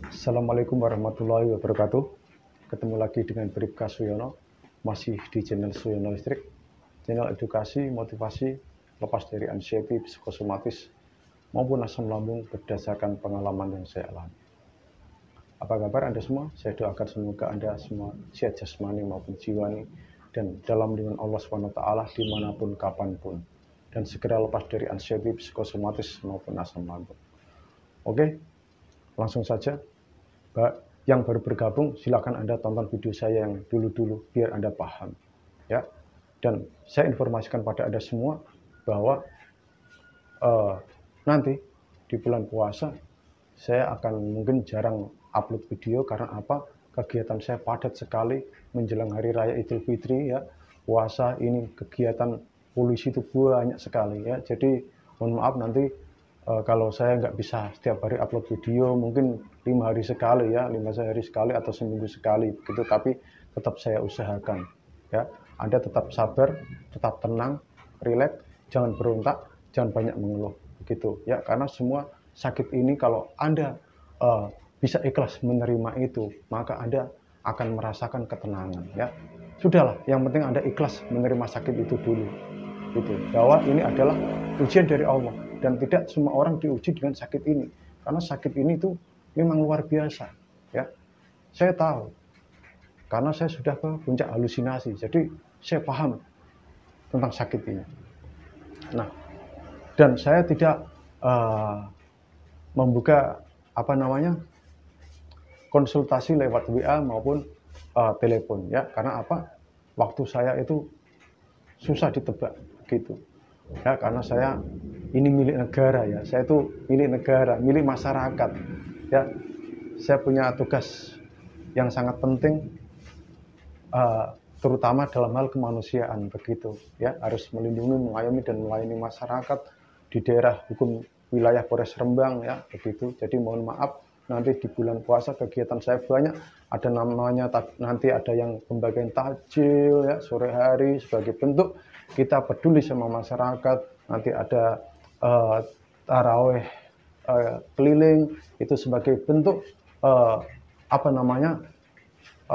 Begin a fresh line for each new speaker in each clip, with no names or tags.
Assalamualaikum warahmatullahi wabarakatuh. Ketemu lagi dengan Bribka Suyono, masih di channel Suyono Listrik, channel edukasi, motivasi, lepas dari anxiety, psikosomatis, maupun asam lambung berdasarkan pengalaman yang saya alami. Apa kabar Anda semua? Saya doakan semoga Anda semua sehat jasmani maupun jiwani, dan dalam lindungan Allah SWT dimanapun, kapanpun, dan segera lepas dari anxiety, psikosomatis, maupun asam lambung. Oke, langsung saja. Yang baru bergabung, silakan Anda tonton video saya yang dulu-dulu biar Anda paham, ya. Dan saya informasikan pada Anda semua bahwa nanti di bulan puasa saya akan mungkin jarang upload video karena apa? Kegiatan saya padat sekali menjelang hari raya Idul Fitri, ya. Puasa ini kegiatan polisi itu banyak sekali, ya. Jadi mohon maaf nanti kalau saya nggak bisa setiap hari upload video, mungkin 5 hari sekali, ya, 5 hari sekali atau seminggu sekali begitu, tapi tetap saya usahakan, ya. Anda tetap sabar, tetap tenang, rileks, jangan berontak, jangan banyak mengeluh begitu, ya, karena semua sakit ini kalau Anda bisa ikhlas menerima itu, maka Anda akan merasakan ketenangan, ya. Sudahlah, yang penting Anda ikhlas menerima sakit itu dulu, gitu, bahwa ini adalah ujian dari Allah. Dan tidak semua orang diuji dengan sakit ini, karena sakit ini tuh memang luar biasa, ya. Saya tahu karena saya sudah ke puncak halusinasi, jadi saya paham tentang sakit ini. Nah, dan saya tidak membuka konsultasi lewat WA maupun telepon, ya, karena apa? Waktu saya itu susah ditebak gitu, ya, karena saya ini milik negara, ya. Saya itu milik negara, milik masyarakat, ya. Saya punya tugas yang sangat penting, terutama dalam hal kemanusiaan begitu, ya. Harus melindungi, mengayomi dan melayani masyarakat di daerah hukum wilayah Polres Rembang, ya, begitu. Jadi mohon maaf nanti di bulan puasa kegiatan saya banyak, ada namanya nanti ada yang pembagian takjil, ya, sore hari sebagai bentuk kita peduli sama masyarakat. Nanti ada taraweh keliling, itu sebagai bentuk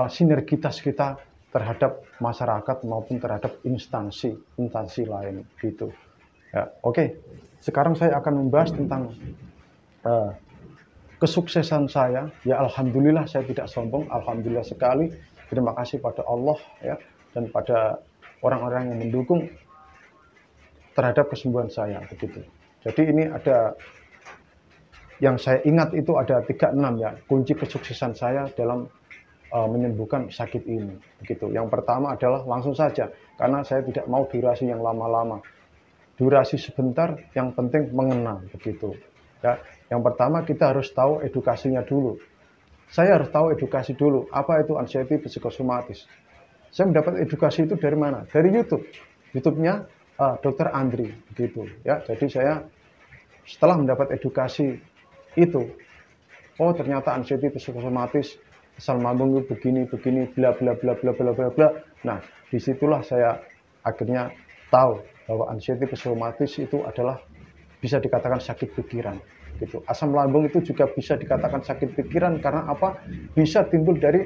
sinergitas kita terhadap masyarakat maupun terhadap instansi lain gitu, ya. Oke, sekarang saya akan membahas tentang kesuksesan saya, ya. Alhamdulillah saya tidak sombong, alhamdulillah sekali, terima kasih pada Allah, ya, dan pada orang-orang yang mendukung terhadap kesembuhan saya begitu. Jadi ini ada yang saya ingat itu ada 36, ya, kunci kesuksesan saya dalam menyembuhkan sakit ini begitu. Yang pertama adalah langsung saja, karena saya tidak mau durasi yang lama-lama, durasi sebentar, yang penting mengenal begitu, ya. Yang pertama kita harus tahu edukasinya dulu. Saya harus tahu edukasi dulu, apa itu anxiety psikosomatis. Saya mendapat edukasi itu dari mana? Dari YouTube. YouTube-nya Dr. Andri begitu, ya. Jadi saya setelah mendapat edukasi itu, oh ternyata anxiety psikosomatis, asam lambung itu begini bla bla bla bla bla bla bla. Nah, disitulah saya akhirnya tahu bahwa anxiety psikosomatis itu adalah bisa dikatakan sakit pikiran gitu. Asam lambung itu juga bisa dikatakan sakit pikiran karena apa? Bisa timbul dari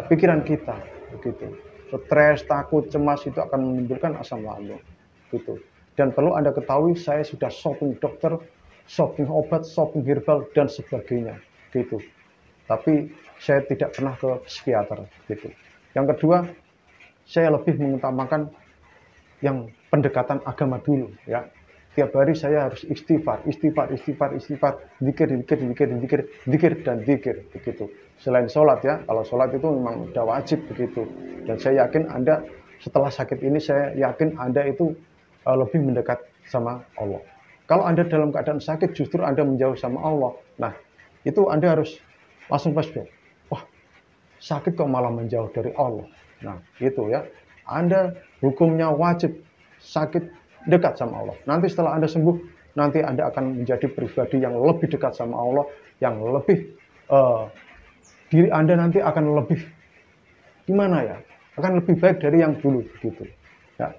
pikiran kita begitu. Stres, takut, cemas itu akan menimbulkan asam lambung gitu. Dan perlu Anda ketahui, saya sudah shopping dokter, shopping obat, shopping herbal dan sebagainya gitu. Tapi saya tidak pernah ke psikiater gitu. Yang kedua, saya lebih mengutamakan yang pendekatan agama dulu, ya. Tiap hari saya harus istighfar, zikir dan zikir begitu. Selain sholat, ya, kalau sholat itu memang sudah wajib begitu. Dan saya yakin Anda setelah sakit ini, saya yakin Anda itu lebih mendekat sama Allah. Kalau Anda dalam keadaan sakit justru Anda menjauh sama Allah. Nah, itu Anda harus langsung flashback. Wah, sakit kok malah menjauh dari Allah. Nah, itu, ya. Anda hukumnya wajib sakit dekat sama Allah. Nanti setelah Anda sembuh, nanti Anda akan menjadi pribadi yang lebih dekat sama Allah, yang lebih diri Anda nanti akan lebih gimana, ya? Akan lebih baik dari yang dulu gitu. Ya.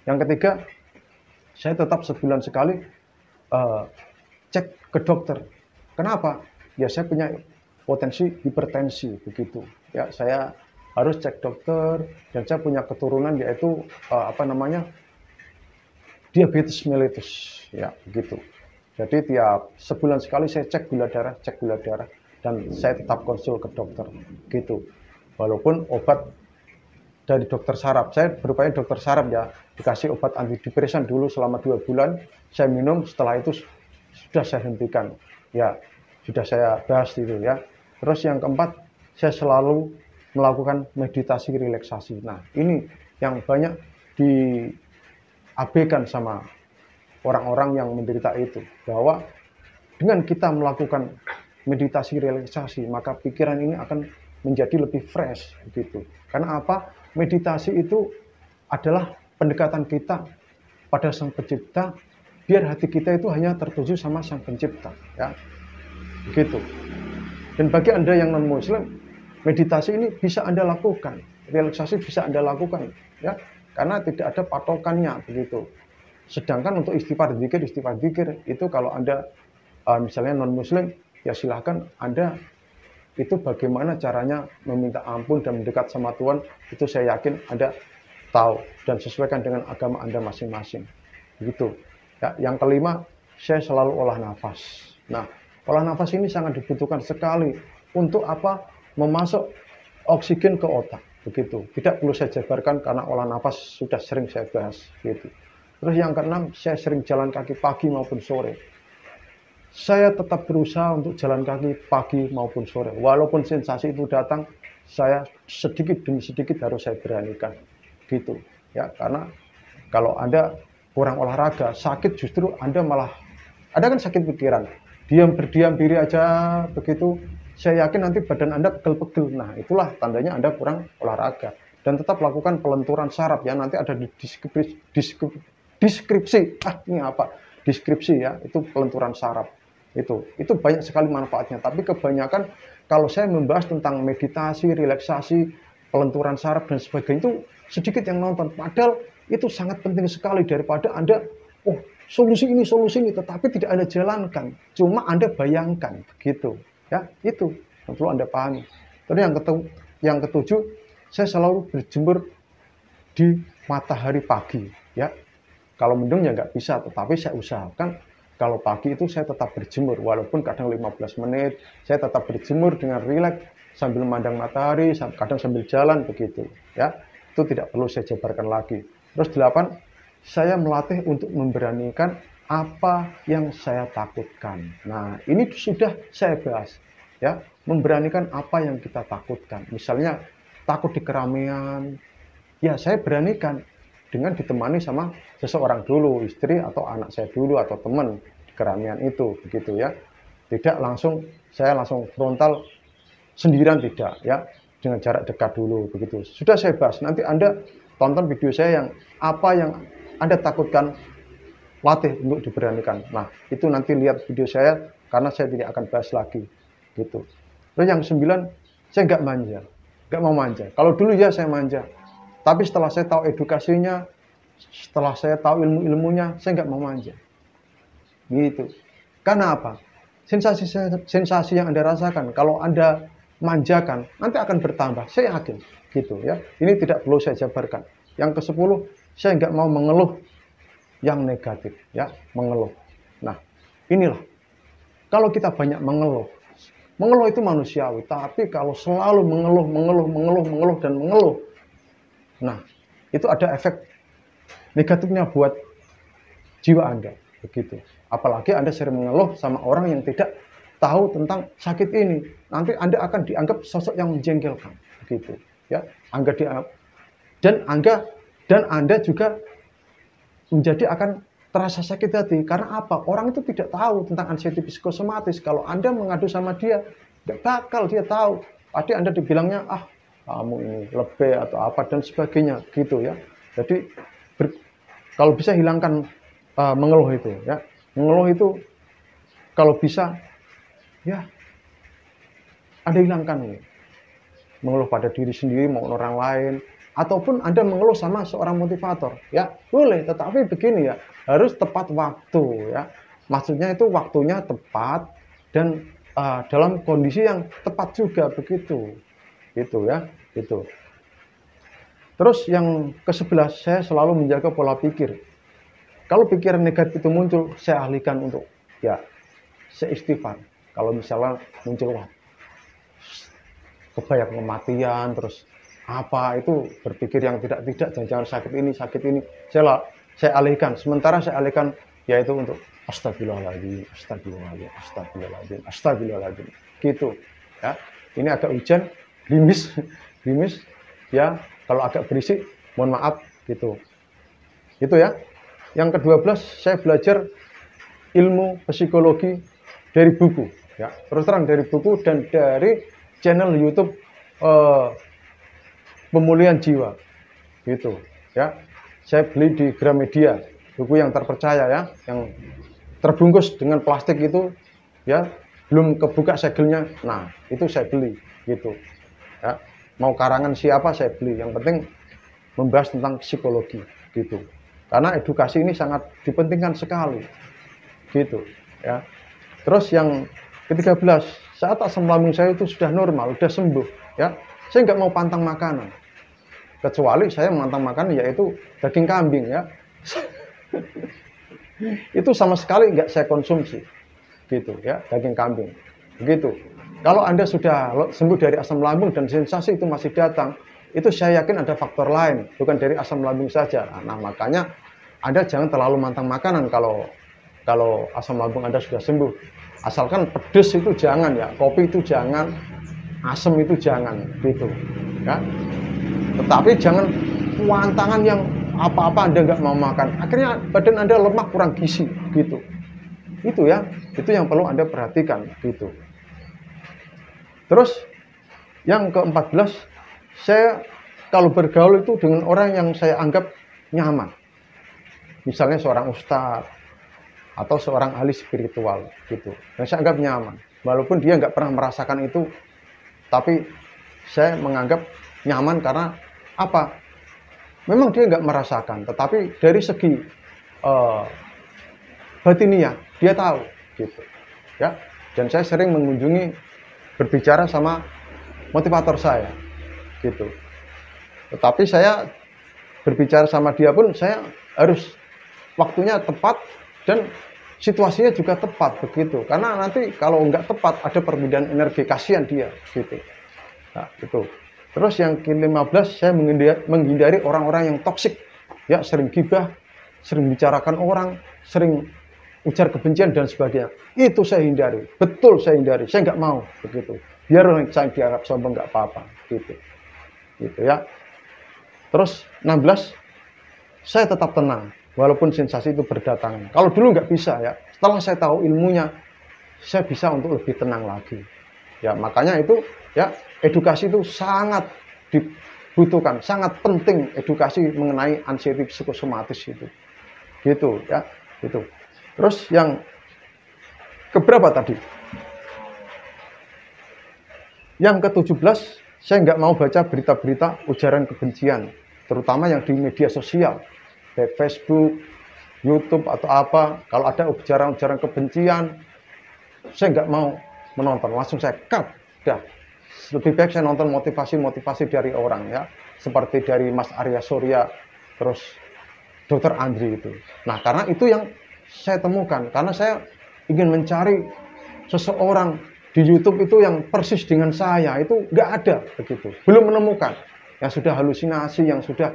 Yang ketiga, saya tetap sebulan sekali cek ke dokter. Kenapa? Ya saya punya potensi hipertensi begitu. Ya, saya harus cek dokter dan saya punya keturunan yaitu diabetes mellitus ya begitu. Jadi tiap sebulan sekali saya cek gula darah dan saya tetap konsul ke dokter gitu. Walaupun obat dari dokter saraf, saya berupaya dokter saraf ya, dikasih obat antidepresan dulu selama 2 bulan, saya minum, setelah itu sudah saya hentikan. Ya, sudah saya bahas itu ya. Terus yang keempat, saya selalu melakukan meditasi relaksasi. Nah, ini yang banyak diabaikan sama orang-orang yang menderita itu, bahwa dengan kita melakukan meditasi relaksasi, maka pikiran ini akan menjadi lebih fresh begitu. Karena apa? Meditasi itu adalah pendekatan kita pada Sang Pencipta, biar hati kita itu hanya tertuju sama Sang Pencipta, ya. Begitu. Dan bagi Anda yang non-muslim, meditasi ini bisa Anda lakukan, relaksasi bisa Anda lakukan, ya. Karena tidak ada patokannya begitu. Sedangkan untuk istighfar zikir itu kalau Anda misalnya non-muslim, ya silahkan Anda itu bagaimana caranya meminta ampun dan mendekat sama Tuhan, itu saya yakin Anda tahu dan sesuaikan dengan agama Anda masing-masing. Begitu. Ya, yang kelima, saya selalu olah nafas. Nah, olah nafas ini sangat dibutuhkan sekali untuk apa? Memasuk oksigen ke otak. Begitu. Tidak perlu saya jabarkan karena olah nafas sudah sering saya bahas. Gitu. Terus yang keenam, saya sering jalan kaki pagi maupun sore. Saya tetap berusaha untuk jalan kaki pagi maupun sore. Walaupun sensasi itu datang, saya sedikit demi sedikit harus saya beranikan. Gitu. Ya, karena kalau Anda kurang olahraga, sakit justru Anda malah, ada kan sakit pikiran. Berdiam diri aja begitu, saya yakin nanti badan Anda pegel-pegel. Nah, itulah tandanya Anda kurang olahraga. Dan tetap lakukan pelenturan saraf ya, nanti ada di deskripsi, ini apa? Deskripsi ya, itu pelenturan saraf. Itu banyak sekali manfaatnya, tapi kebanyakan kalau saya membahas tentang meditasi, relaksasi, pelenturan saraf dan sebagainya itu sedikit yang nonton. Padahal itu sangat penting sekali daripada Anda, solusi ini, tetapi tidak Anda jalankan. Cuma Anda bayangkan, begitu. Ya, itu yang perlu Anda pahami. Terus yang ketujuh, saya selalu berjemur di matahari pagi. Ya, kalau mendung ya nggak bisa, tetapi saya usahakan kalau pagi itu saya tetap berjemur, walaupun kadang 15 menit, saya tetap berjemur dengan rileks sambil memandang matahari, kadang sambil jalan begitu. Ya, itu tidak perlu saya jabarkan lagi. Terus 8, saya melatih untuk memberanikan apa yang saya takutkan. Nah, ini sudah saya bahas. Ya, memberanikan apa yang kita takutkan. Misalnya takut di keramaian, ya saya beranikan dengan ditemani sama seseorang dulu, istri atau anak saya dulu atau teman di keramaian itu, begitu ya. Tidak langsung saya langsung frontal sendirian, tidak ya, dengan jarak dekat dulu begitu. Sudah saya bahas. Nanti Anda tonton video saya yang apa yang Anda takutkan, latih untuk diberanikan. Nah, itu nanti lihat video saya karena saya tidak akan bahas lagi gitu. Terus yang 9, saya nggak mau manja. Kalau dulu ya saya manja. Tapi setelah saya tahu edukasinya, setelah saya tahu ilmu-ilmunya, saya nggak mau manja. Gitu. Karena apa? Sensasi yang Anda rasakan, kalau Anda manjakan, nanti akan bertambah. Saya yakin. Gitu ya. Ini tidak perlu saya jabarkan. Yang ke-10, saya nggak mau mengeluh yang negatif. Ya, mengeluh. Nah, inilah. Kalau kita banyak mengeluh itu manusiawi. Tapi kalau selalu mengeluh, dan mengeluh, nah, itu ada efek negatifnya buat jiwa Anda, begitu. Apalagi Anda sering mengeluh sama orang yang tidak tahu tentang sakit ini, nanti Anda akan dianggap sosok yang menjengkelkan, begitu. Ya, dan Anda juga menjadi akan terasa sakit hati. Karena apa? Orang itu tidak tahu tentang anxiety psikosomatis. Kalau Anda mengadu sama dia, nggak bakal dia tahu. Pasti Anda dibilangnya, kamu ini lebih atau apa dan sebagainya gitu ya. Jadi kalau bisa hilangkan mengeluh itu ya. Mengeluh itu kalau bisa ya Anda hilangkan ini. Mengeluh pada diri sendiri maupun orang lain, ataupun Anda mengeluh sama seorang motivator ya. Boleh, tetapi begini ya, harus tepat waktu ya. Maksudnya itu waktunya tepat dan dalam kondisi yang tepat juga begitu. Gitu ya, gitu. Terus yang ke-11, saya selalu menjaga pola pikir. Kalau pikiran negatif itu muncul, saya alihkan untuk ya saya istighfar. Kalau misalnya muncul wah kebayang kematian, terus apa itu berpikir yang tidak jangan-jangan sakit ini, saya alihkan. Sementara saya alihkan yaitu untuk astagfirullahaladzim, astagfirullahaladzim, astagfirullahaladzim, astagfirullahaladzim. Gitu ya. Ini agak hujan, gerimis ya. Kalau agak berisik, mohon maaf gitu. Itu ya. Yang ke-12, saya belajar ilmu psikologi dari buku ya. Terus terang dari buku dan dari channel YouTube pemulihan jiwa. Gitu ya. Saya beli di Gramedia, buku yang terpercaya ya, yang terbungkus dengan plastik itu ya, belum kebuka segelnya. Nah, itu saya beli gitu. Ya. Mau karangan siapa saya beli, yang penting membahas tentang psikologi gitu. Karena edukasi ini sangat dipentingkan sekali gitu ya. Terus yang ke-13, saat asam lambung saya itu sudah normal, sudah sembuh ya. Saya nggak mau pantang makanan. Kecuali saya memantang makanan yaitu daging kambing ya. Itu sama sekali nggak saya konsumsi gitu ya, daging kambing. Begitu. Kalau Anda sudah sembuh dari asam lambung dan sensasi itu masih datang, itu saya yakin ada faktor lain, bukan dari asam lambung saja. Nah, makanya Anda jangan terlalu mantang makanan kalau asam lambung Anda sudah sembuh. Asalkan pedes itu jangan ya, kopi itu jangan, asam itu jangan, gitu. Ya. Tetapi jangan kuantangan yang apa-apa Anda nggak mau makan. Akhirnya badan Anda lemah, kurang gizi, gitu. Itu ya, itu yang perlu Anda perhatikan, gitu. Terus yang ke-14, saya kalau bergaul itu dengan orang yang saya anggap nyaman. Misalnya seorang ustadz atau seorang ahli spiritual gitu. Yang saya anggap nyaman. Walaupun dia nggak pernah merasakan itu, tapi saya menganggap nyaman karena apa? Memang dia nggak merasakan, tetapi dari segi batiniah dia tahu gitu. Ya. Dan saya sering mengunjungi, berbicara sama motivator saya gitu. Tetapi saya berbicara sama dia pun saya harus waktunya tepat dan situasinya juga tepat begitu. Karena nanti kalau nggak tepat ada perbedaan energi, kasihan dia gitu. Nah, itu. Terus yang ke-15, saya menghindari orang-orang yang toksik. Ya, sering gibah, sering bicarakan orang, sering ujar kebencian dan sebagainya. Itu saya hindari, betul saya hindari. Saya nggak mau begitu. Biar saya dianggap sombong nggak apa-apa, gitu ya. Terus 16, saya tetap tenang walaupun sensasi itu berdatangan. Kalau dulu nggak bisa ya. Setelah saya tahu ilmunya, saya bisa untuk lebih tenang lagi. Ya makanya itu ya edukasi itu sangat dibutuhkan, sangat penting edukasi mengenai anxiety psikosomatis itu. Gitu ya, gitu. Terus yang keberapa tadi? Yang ke-17, saya nggak mau baca berita-berita ujaran kebencian, terutama yang di media sosial, kayak Facebook, YouTube atau apa. Kalau ada ujaran-ujaran kebencian, saya nggak mau menonton, langsung saya cut. Dah. Lebih baik saya nonton motivasi-motivasi dari orang ya, seperti dari Mas Arya Surya, terus Dr. Andri itu. Nah, karena itu yang saya temukan, karena saya ingin mencari seseorang di YouTube itu yang persis dengan saya, itu nggak ada begitu, belum menemukan. Yang sudah halusinasi, yang sudah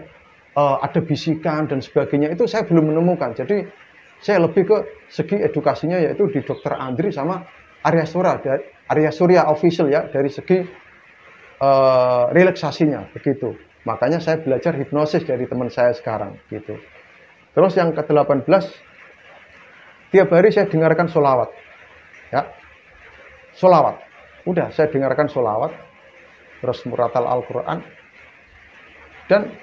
ada bisikan dan sebagainya, itu saya belum menemukan. Jadi saya lebih ke segi edukasinya yaitu di Dr. Andri sama Arya Surya official ya, dari segi relaksasinya begitu. Makanya saya belajar hipnosis dari teman saya sekarang gitu. Terus yang ke-18, tiap hari saya dengarkan sholawat ya, sholawat. Udah saya dengarkan sholawat, terus muratal Al-Quran. Dan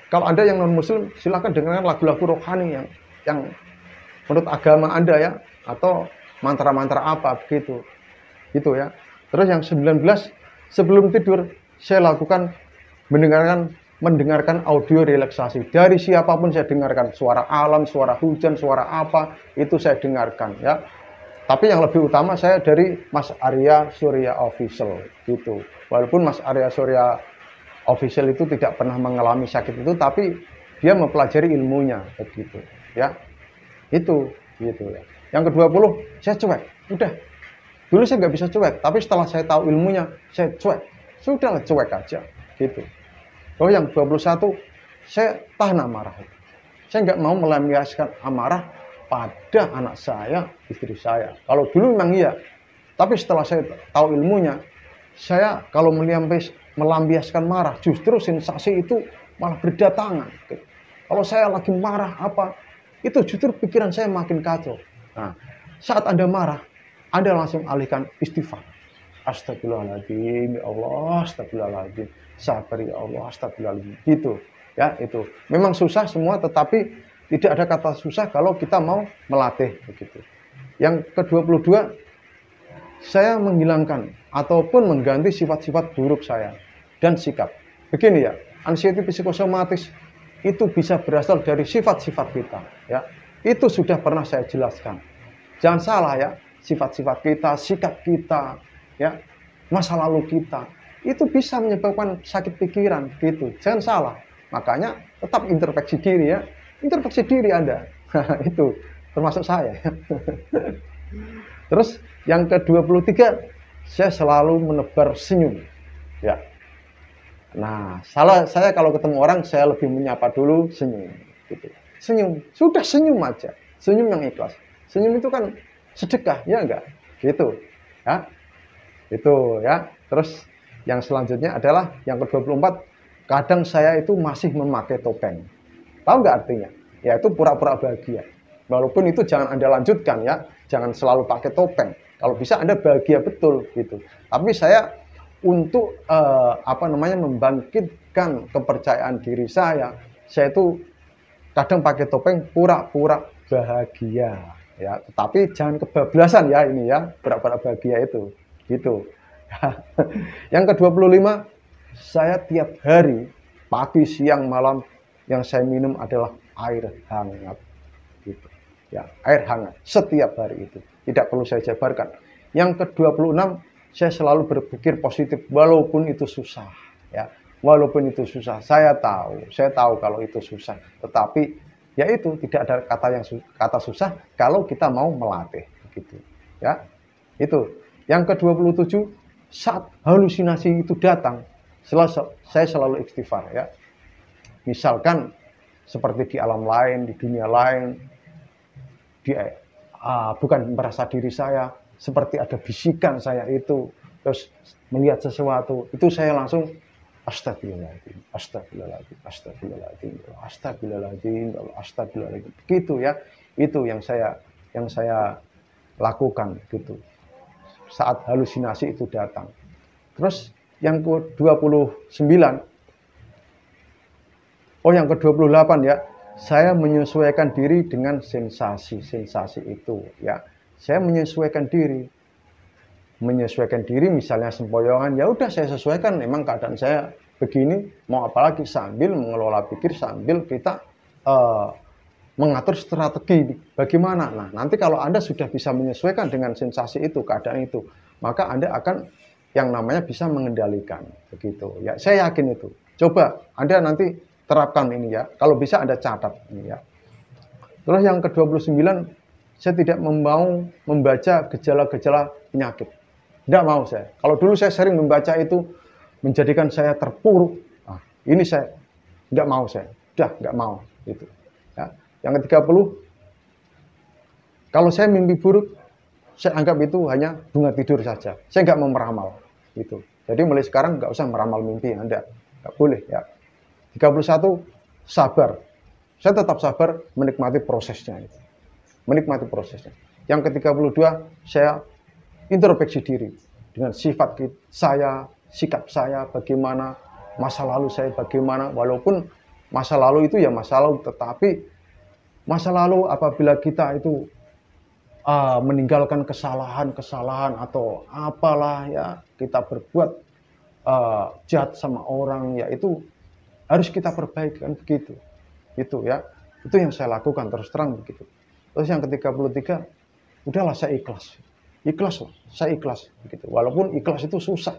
kalau Anda yang non muslim, silakan dengarkan lagu-lagu rohani yang menurut agama Anda ya, atau mantra-mantra apa begitu gitu ya. Terus yang 19, sebelum tidur saya lakukan mendengarkan audio relaksasi. Dari siapapun saya dengarkan, suara alam, suara hujan, suara apa, itu saya dengarkan ya. Tapi yang lebih utama saya dari Mas Arya Surya Official gitu. Walaupun Mas Arya Surya Official itu tidak pernah mengalami sakit itu, tapi dia mempelajari ilmunya begitu ya. Itu gitu ya. Yang ke-20 saya cuek. Udah. Dulu saya nggak bisa cuek, tapi setelah saya tahu ilmunya, saya cuek. Sudahlah, cuek aja gitu. Oh, yang 21 saya tahan amarah. Saya nggak mau melampiaskan amarah pada anak saya, istri saya. Kalau dulu memang iya, tapi setelah saya tahu ilmunya, saya kalau melampiaskan marah, justru sensasi itu malah berdatangan. Kalau saya lagi marah apa, itu justru pikiran saya makin kacau. Nah, saat Anda marah, Anda langsung alihkan istighfar. Astagfirullahaladzim, ya Allah, astagfirullahaladzim. Sabar ya Allah, astagfirullahaladzim. Gitu, ya itu. Memang susah semua, tetapi tidak ada kata susah kalau kita mau melatih begitu. Yang ke-22, saya menghilangkan ataupun mengganti sifat-sifat buruk saya dan sikap. Begini ya, anxiety psikosomatis itu bisa berasal dari sifat-sifat kita. Ya, itu sudah pernah saya jelaskan. Jangan salah ya, sifat-sifat kita, sikap kita, ya, masa lalu kita, itu bisa menyebabkan sakit pikiran gitu. Jangan salah. Makanya tetap introspeksi diri ya. Introspeksi diri Anda. Itu termasuk saya. Terus yang ke-23, saya selalu menebar senyum. Ya. Nah, saya kalau ketemu orang saya lebih menyapa dulu, senyum gitu. Senyum, sudah senyum aja. Senyum yang ikhlas. Senyum itu kan sedekah, ya enggak? Gitu. Ya. Itu ya. Terus yang selanjutnya adalah yang ke-24, kadang saya itu masih memakai topeng. Tahu nggak artinya? Ya itu pura-pura bahagia. Walaupun itu jangan Anda lanjutkan ya, jangan selalu pakai topeng. Kalau bisa Anda bahagia betul gitu. Tapi saya untuk membangkitkan kepercayaan diri saya itu kadang pakai topeng pura-pura bahagia ya. Tetapi jangan kebablasan ya ini ya, pura-pura bahagia itu. Gitu. Yang ke-25, saya tiap hari pagi, siang, malam yang saya minum adalah air hangat gitu. Ya, air hangat setiap hari itu. Tidak perlu saya jabarkan. Yang ke-26, saya selalu berpikir positif walaupun itu susah, ya. Walaupun itu susah, saya tahu kalau itu susah. Tetapi ya itu tidak ada kata susah kalau kita mau melatih gitu. Ya. Itu. Yang ke-27, saat halusinasi itu datang, saya selalu istighfar ya. Misalkan seperti di alam lain, di dunia lain, bukan merasa diri saya, seperti ada bisikan saya itu, terus melihat sesuatu, itu saya langsung astagfirullahaladzim, astagfirullahaladzim, astagfirullahaladzim, astagfirullahaladzim, astagfirullahaladzim. Begitu ya, itu yang saya lakukan gitu. Saat halusinasi itu datang. Terus yang ke-29, yang ke-28 ya, saya menyesuaikan diri dengan sensasi-sensasi itu ya. Saya menyesuaikan diri misalnya sempoyongan, ya udah saya sesuaikan, memang keadaan saya begini, mau apalagi, sambil mengelola pikir, sambil kita mengatur strategi bagaimana. Nah, nanti kalau Anda sudah bisa menyesuaikan dengan sensasi itu, keadaan itu, maka Anda akan yang namanya bisa mengendalikan begitu ya. Saya yakin itu. Coba Anda nanti terapkan ini ya. Kalau bisa Anda catat ini ya. Terus yang ke-29, saya tidak mau membaca gejala-gejala penyakit. Tidak mau saya. Kalau dulu saya sering membaca itu menjadikan saya terpuruk. Nah, ini saya tidak mau saya. Udah nggak mau gitu. Ya. Yang ke-30, kalau saya mimpi buruk, saya anggap itu hanya bunga tidur saja. Saya nggak mau meramal gitu. Jadi mulai sekarang nggak usah meramal mimpi Anda. Nggak boleh ya. 31, sabar. Saya tetap sabar menikmati prosesnya. Menikmati prosesnya. Yang ke-32, saya introspeksi diri. Dengan sifat saya, sikap saya, bagaimana, masa lalu saya bagaimana. Walaupun masa lalu itu ya masa lalu, tetapi masa lalu apabila kita itu meninggalkan kesalahan-kesalahan atau apalah ya, kita berbuat jahat sama orang, ya itu harus kita perbaiki kan begitu. Itu ya. Itu yang saya lakukan terus terang begitu. Terus yang ke-33, udahlah saya ikhlas. Ikhlas lah, saya ikhlas begitu. Walaupun ikhlas itu susah,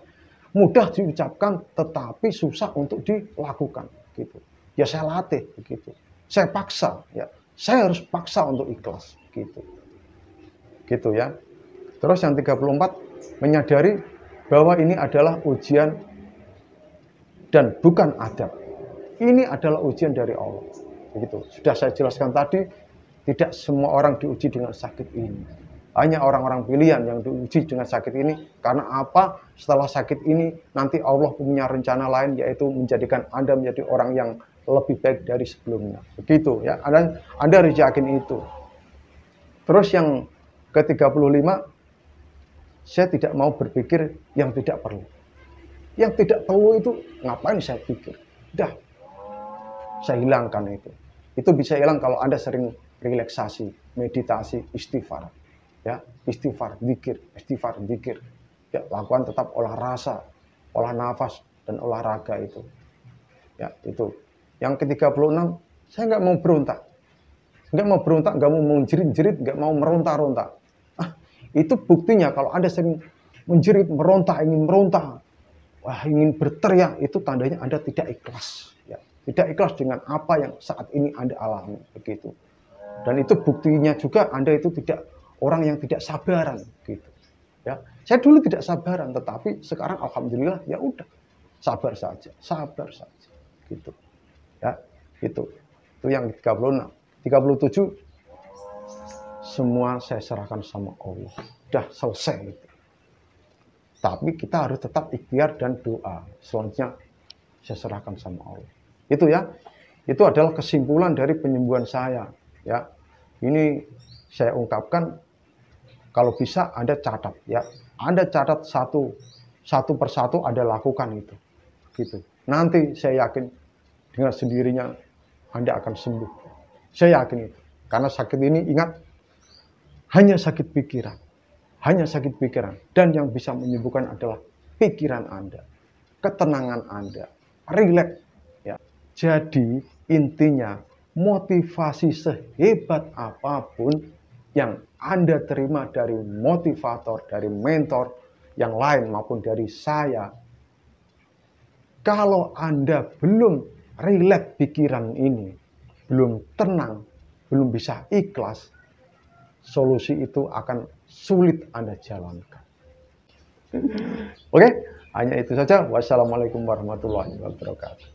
mudah diucapkan tetapi susah untuk dilakukan gitu. Ya saya latih begitu. Saya paksa ya. Saya harus paksa untuk ikhlas gitu. Gitu ya. Terus yang 34 menyadari bahwa ini adalah ujian dan bukan adab. Ini adalah ujian dari Allah. Begitu. Sudah saya jelaskan tadi, tidak semua orang diuji dengan sakit ini. Hanya orang-orang pilihan yang diuji dengan sakit ini. Karena apa? Setelah sakit ini, nanti Allah punya rencana lain, yaitu menjadikan Anda menjadi orang yang lebih baik dari sebelumnya. Begitu ya. Anda harus yakin itu. Terus yang ke-35, saya tidak mau berpikir yang tidak perlu. Yang tidak perlu itu ngapain saya pikir? Udah, saya hilangkan itu. Itu bisa hilang kalau Anda sering relaksasi, meditasi, istighfar. Ya, istighfar, zikir. Ya, lakukan tetap olah rasa, olah nafas, dan olahraga itu. Ya, itu. Yang ke-36, saya nggak mau berontak. Nggak mau berontak, nggak mau menjerit-jerit, nggak mau meronta-ronta. Itu buktinya kalau Anda sering menjerit, ingin meronta, ingin berteriak, itu tandanya Anda tidak ikhlas. Ya. Tidak ikhlas dengan apa yang saat ini Anda alami. Begitu. Dan itu buktinya juga Anda itu tidak orang yang tidak sabaran. Gitu. Ya. Saya dulu tidak sabaran, tetapi sekarang alhamdulillah ya udah sabar saja. Gitu. Ya, itu yang 36. 37, semua saya serahkan sama Allah. Udah selesai itu. Tapi kita harus tetap ikhtiar dan doa. Selanjutnya saya serahkan sama Allah. Itu ya. Itu adalah kesimpulan dari penyembuhan saya. Ya. Ini saya ungkapkan, kalau bisa Anda catat ya. Anda catat satu persatu Anda lakukan itu. Gitu. Nanti saya yakin dengan sendirinya Anda akan sembuh. Saya yakin itu. Karena sakit ini, ingat, hanya sakit pikiran. Hanya sakit pikiran. Dan yang bisa menyembuhkan adalah pikiran Anda. Ketenangan Anda. Rileks. Ya. Jadi intinya, motivasi sehebat apapun yang Anda terima dari motivator, dari mentor yang lain maupun dari saya, kalau Anda belum rileks pikiran ini, belum tenang, belum bisa ikhlas, solusi itu akan sulit Anda jalankan. Oke, hanya itu saja. Wassalamualaikum warahmatullahi wabarakatuh.